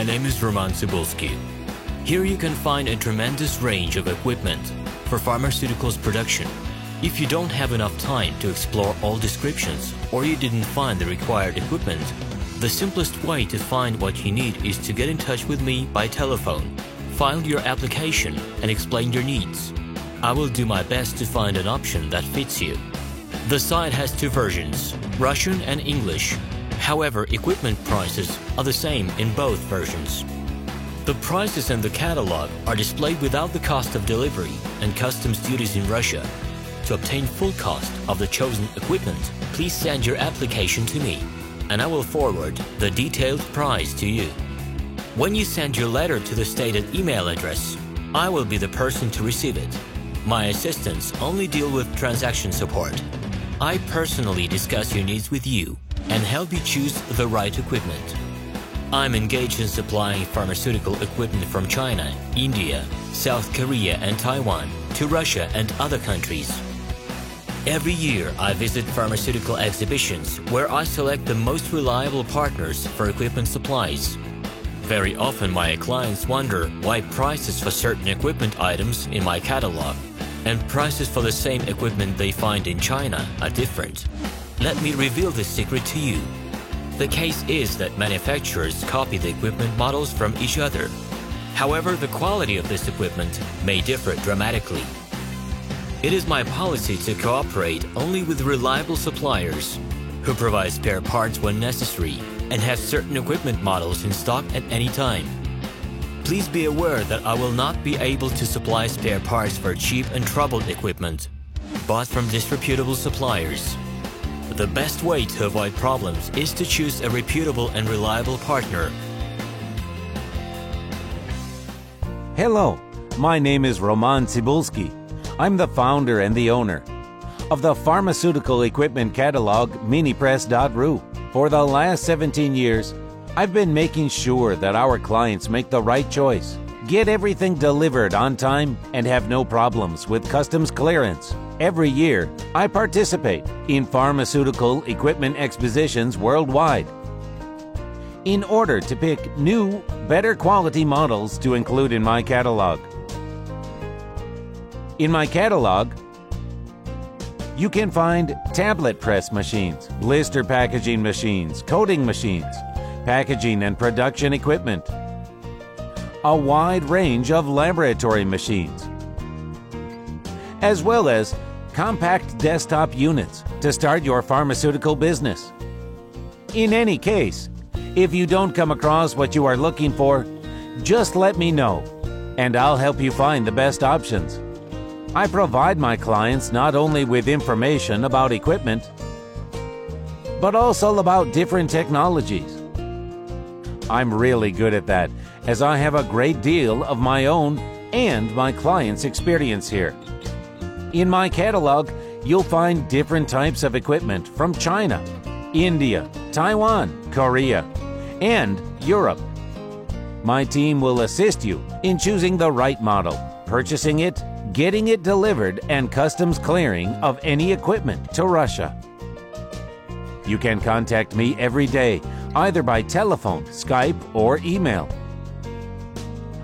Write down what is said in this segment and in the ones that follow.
My name is Roman Cybulski. Here you can find a tremendous range of equipment for pharmaceuticals production. If you don't have enough time to explore all descriptions or you didn't find the required equipment, the simplest way to find what you need is to get in touch with me by telephone, file your application, and explain your needs. I will do my best to find an option that fits you. The site has two versions, Russian and English. However, equipment prices are the same in both versions. The prices in the catalog are displayed without the cost of delivery and customs duties in Russia. To obtain full cost of the chosen equipment, please send your application to me, and I will forward the detailed price to you. When you send your letter to the stated email address, I will be the person to receive it. My assistants only deal with transaction support. I personally discuss your needs with you and help you choose the right equipment. I'm engaged in supplying pharmaceutical equipment from China, India, South Korea, and Taiwan to Russia and other countries. Every year, I visit pharmaceutical exhibitions where I select the most reliable partners for equipment supplies. Very often, my clients wonder why prices for certain equipment items in my catalog and prices for the same equipment they find in China are different. Let me reveal this secret to you. The case is that manufacturers copy the equipment models from each other. However, the quality of this equipment may differ dramatically. It is my policy to cooperate only with reliable suppliers who provide spare parts when necessary and have certain equipment models in stock at any time. Please be aware that I will not be able to supply spare parts for cheap and troubled equipment bought from disreputable suppliers. The best way to avoid problems is to choose a reputable and reliable partner. Hello, my name is Roman Cybulski. I'm the founder and the owner of the pharmaceutical equipment catalog MiniPress.ru. For the last 17 years, I've been making sure that our clients make the right choice, get everything delivered on time, and have no problems with customs clearance. Every year, I participate in pharmaceutical equipment expositions worldwide in order to pick new, better quality models to include in my catalog. In my catalog, you can find tablet press machines, blister packaging machines, coating machines, packaging and production equipment, a wide range of laboratory machines, as well as compact desktop units to start your pharmaceutical business. In any case, if you don't come across what you are looking for, just let me know, and I'll help you find the best options. I provide my clients not only with information about equipment, but also about different technologies. I'm really good at that, as I have a great deal of my own and my clients' experience here. In my catalog, you'll find different types of equipment from China, India, Taiwan, Korea, and Europe. My team will assist you in choosing the right model, purchasing it, getting it delivered, and customs clearing of any equipment to Russia. You can contact me every day, either by telephone, Skype, or email.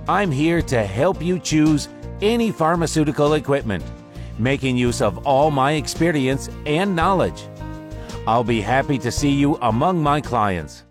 I'm here to help you choose any pharmaceutical equipment, making use of all my experience and knowledge. I'll be happy to see you among my clients.